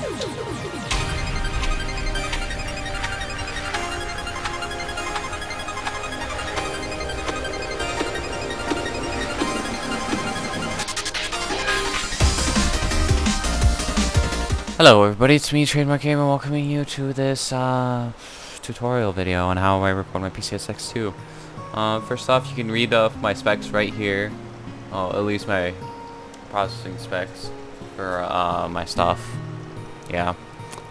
Hello everybody, it's me, Trademark Gamer, welcoming you to this tutorial video on how I record my PCSX2. First off, you can read off my specs right here, at least my processing specs for my stuff. Yeah,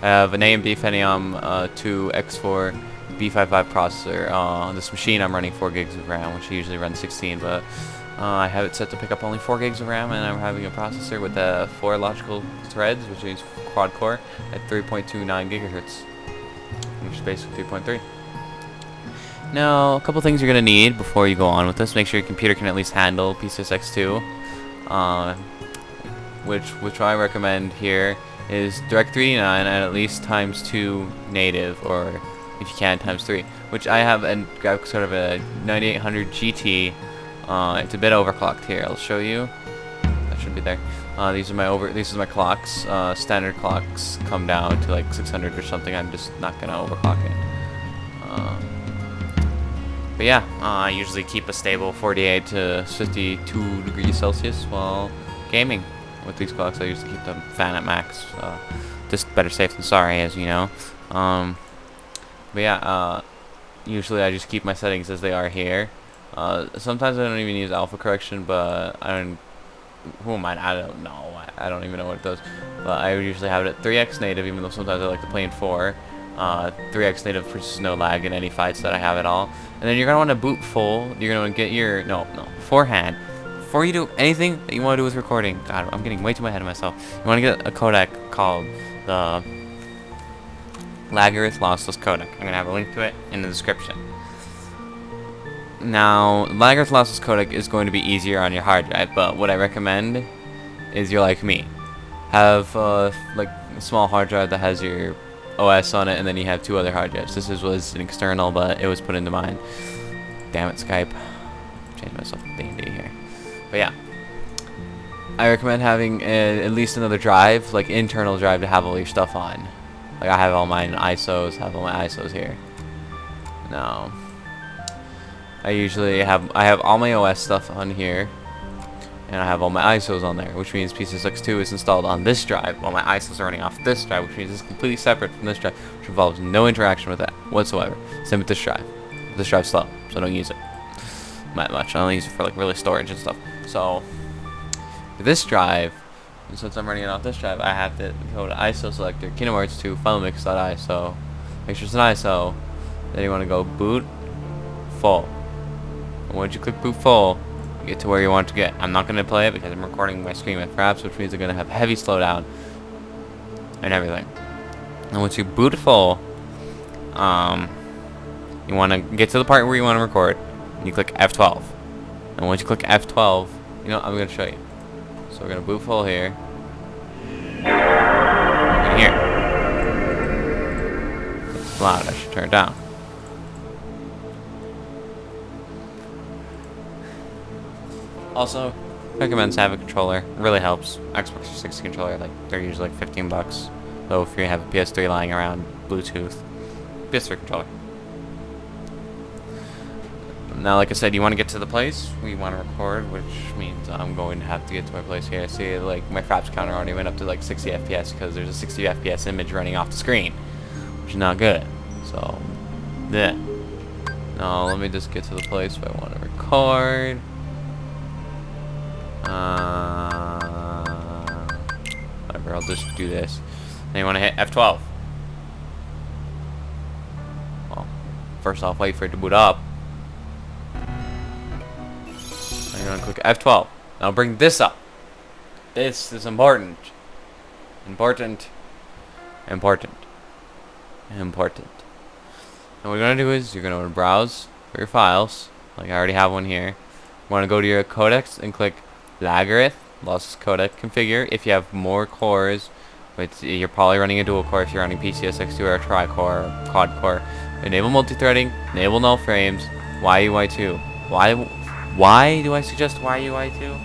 I have an AMD Phenom 2 X4 B55 processor. On this machine I'm running 4 gigs of RAM, which I usually run 16, but I have it set to pick up only 4 gigs of RAM, and I'm having a processor with 4 logical threads, which means quad core at 3.29 gigahertz, which is basically 3.3. Now, a couple things you're going to need before you go on with this. Make sure your computer can at least handle PCSX2, which I recommend here is Direct3D9 and at least ×2 native, or if you can ×3, which I have a graphics card of a 9800 GT. It's a bit overclocked here. I'll show you. That should be there. These are my clocks. Standard clocks come down to like 600 or something. I'm just not gonna overclock it. But yeah, I usually keep a stable 48 to 52 degrees Celsius while gaming with these clocks. I usually keep the fan at max. Just better safe than sorry, as you know. But yeah, usually I just keep my settings as they are here. Sometimes I don't even use alpha correction, but I don't know. I don't even know what it does. But I usually have it at 3x native, even though sometimes I like to play in 4. 3x native produces no lag in any fights that I have at all. And then you're going to want to boot full. You're going to get your... No. Beforehand, before you do anything that you want to do with recording... God, I'm getting way too ahead of myself. You want to get a codec called the Lagarith Lossless Codec. I'm going to have a link to it in the description. Now, Lagarith Lossless Codec is going to be easier on your hard drive, but what I recommend is you're like me. Have like a small hard drive that has your OS on it, and then you have 2 other hard drives. This was an external, but it was put into mine. Damn it, Skype. Change myself to D&D here. But yeah, I recommend having at least another drive, like internal drive, to have all your stuff on. Like I have all mine ISOs, have all my ISOs here. Now, I have all my OS stuff on here, and I have all my ISOs on there, which means PCSX2 is installed on this drive, while my ISOs are running off this drive, which means it's completely separate from this drive, which involves no interaction with that whatsoever. Same with this drive. This drive's slow, so I don't use it that much. I only use it for like really storage and stuff. So for this drive, and since I'm running it off this drive, I have to go to ISO selector, Kingdom Hearts 2, FileMix.iso, make sure it's an ISO. Then you want to go boot full. And once you click boot full, you get to where you want to get. I'm not going to play it because I'm recording my screen with fraps, which means I'm going to have heavy slowdown and everything. And once you boot full, you want to get to the part where you want to record, and you click F12. And once you click F12, you know, I'm going to show you. So we're going to boot full here. You can hear it. It's loud. I should turn it down. Also, recommend to have a controller. It really helps. Xbox 360 controller, like they're usually like 15 bucks. Though if you have a PS3 lying around, Bluetooth, PS3 controller. Now, like I said, you want to get to the place where you want to record, which means I'm going to have to get to my place here. See, like my fraps counter already went up to like 60 FPS because there's a 60 FPS image running off the screen, which is not good. So, yeah. Now let me just get to the place where I want to record. Whatever, I'll just do this. Then you want to hit F12. Well, first off, wait for it to boot up. Then you want to click F12. Now bring this up. This is important. Important. And what you're going to do is you're going to browse for your files. Like I already have one here. You want to go to your codecs and click Lagarith Lossless Codec Configure. If you have more cores, which you're probably running a dual core if you're running PCSX2 or a tri-core or quad core. Enable multi-threading, enable null frames, YUI2. Why do I suggest YUI2?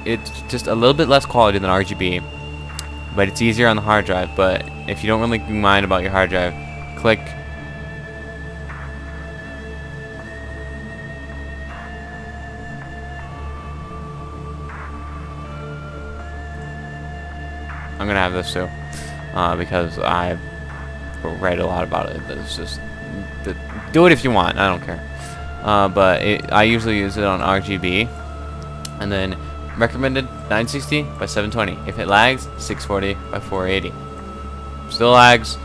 It's just a little bit less quality than RGB, but it's easier on the hard drive. But if you don't really mind about your hard drive, click. I'm gonna have this too, because I've read a lot about it. It's just do it if you want. I don't care. But I usually use it on RGB, and then recommended 960 by 720. If it lags, 640 by 480. Still lags,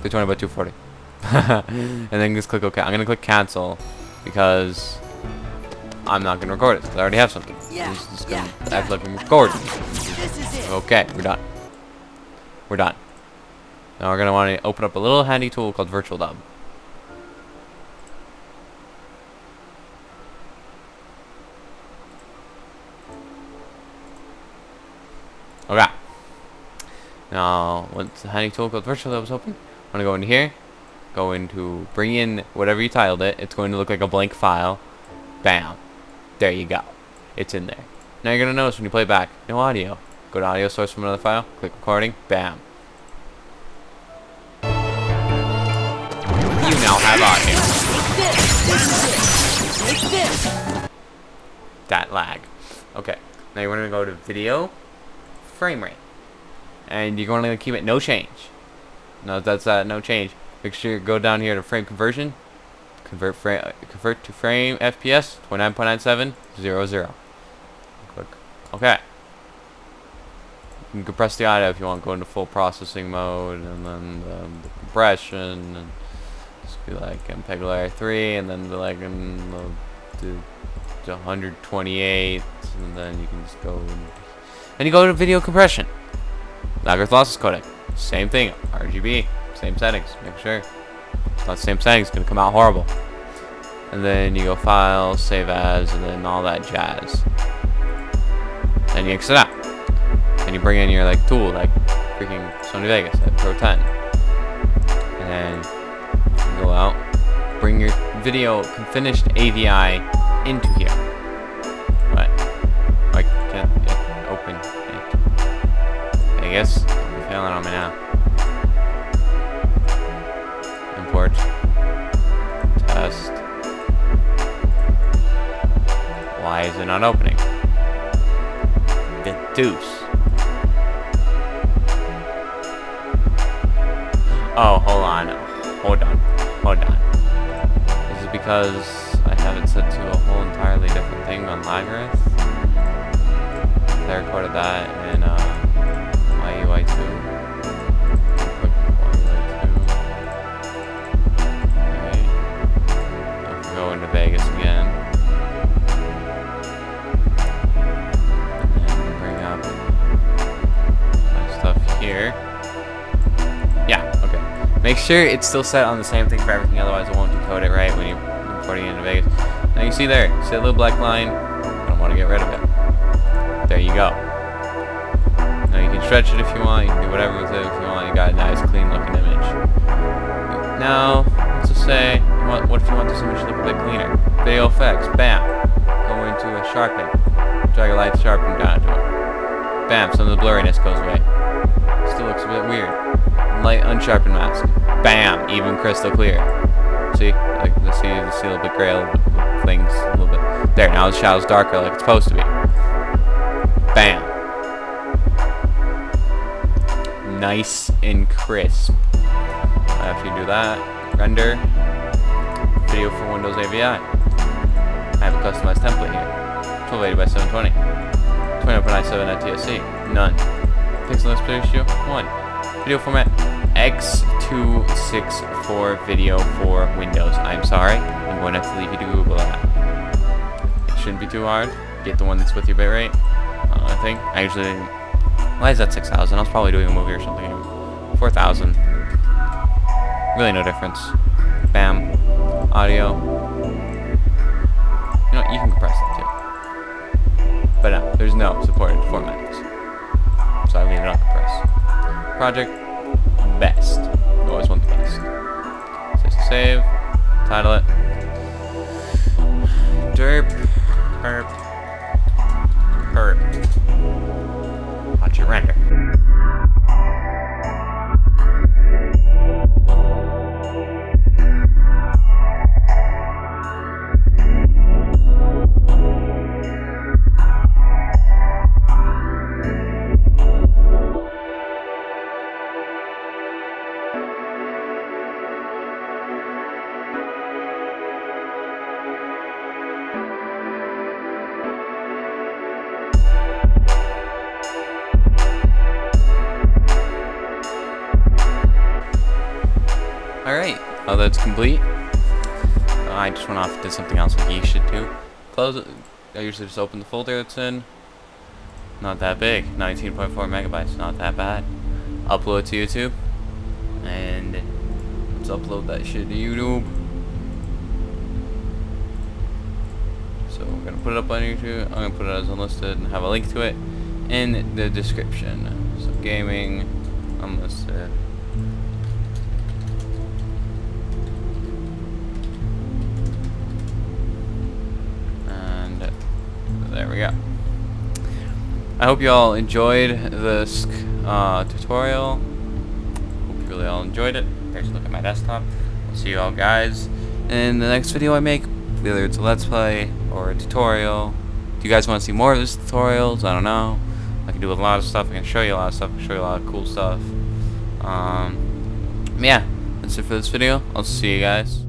320 by 240. And then just click OK. I'm gonna click cancel because I'm not gonna record it because I already have something. It's just gonna act like I'm recording. Okay, we're done. We're done. Now we're gonna want to open up a little handy tool called Virtual Dub. Okay. Now, once the handy tool called Virtual Dub is open, I'm gonna go into here, go into bring in whatever you titled it. It's going to look like a blank file. Bam. There you go. It's in there. Now you're gonna notice when you play back, no audio. Go to audio source from another file, click recording, bam. You now have audio. That lag. Okay. Now you're gonna go to video, frame rate, and you're going to keep it no change. No, that's no change. Make sure you go down here to frame conversion. Convert to frame FPS 29.9700. Click OK. You can compress the audio if you want. Go into full processing mode, and then the compression, and just be like MPEG layer 3, and then be like to 128, and then you can just go and you go to video compression. Lag losses codec, same thing. RGB, same settings. Make sure it's not the same settings. It's gonna come out horrible. And then you go file, save as, and then all that jazz. Then you exit out. And you bring in your tool, like freaking Sony Vegas at Pro 10. And then you go out, bring your video finished AVI into here. But I can't open it. I guess you're failing on me now. Import. Test. Why is it not opening? The deuce. Oh, hold on. Hold on. This is because I have it set to a whole entirely different thing on Labyrinth. I recorded that in YUI2. Click YUI2. Alright. Don't go into Vegas again. And then bring up my stuff here. Yeah, okay. Make sure it's still set on the same thing for everything, otherwise it won't decode it right when you're importing it into Vegas. Now you see there, see that little black line? I don't want to get rid of it. There you go. Now you can stretch it if you want, you can do whatever with it if you want. You got a nice clean looking image. Now, let's just say, what if you want this image to look a bit cleaner? Video effects, bam. Go into a sharpen. Drag a light sharpen down to it. Bam, some of the blurriness goes away. Still looks a bit weird. Light unsharpened mask. Bam, even crystal clear. See, like see a little bit gray, a little bit things, a little bit. There, now the shadow's darker like it's supposed to be. Bam. Nice and crisp. After you do that, render video for Windows AVI. I have a customized template here. 1280 by 720. 29.97 at TSC. None. Pixel ratio 1. Video format X264 video for Windows. I'm sorry. I'm going to have to leave you to Google that. It shouldn't be too hard. Get the one that's with your bitrate. I think. I usually. Why is that 6,000? I was probably doing a movie or something. 4,000. Really no difference. Bam. Audio. You know what? You can compress it too. But no, there's no supported formats. So I leave it on compress. Project. Best. You always want the best. So save. Title it. Derp. Herp. Herp. render. Alright, that's complete. I just went off and did something else like you should do. Close it. I usually just open the folder it's in. Not that big. 19.4 megabytes. Not that bad. Upload to YouTube. And let's upload that shit to YouTube. So we're going to put it up on YouTube. I'm going to put it as unlisted and have a link to it in the description. So gaming, unlisted. There we go. I hope you all enjoyed this tutorial. Hope you really all enjoyed it. There's a look at my desktop. I'll see you all guys in the next video I make, whether it's a let's play or a tutorial. Do you guys want to see more of these tutorials? I don't know. I can do a lot of stuff. I can show you a lot of stuff. I can show you a lot of cool stuff. Yeah, that's it for this video. I'll see you guys.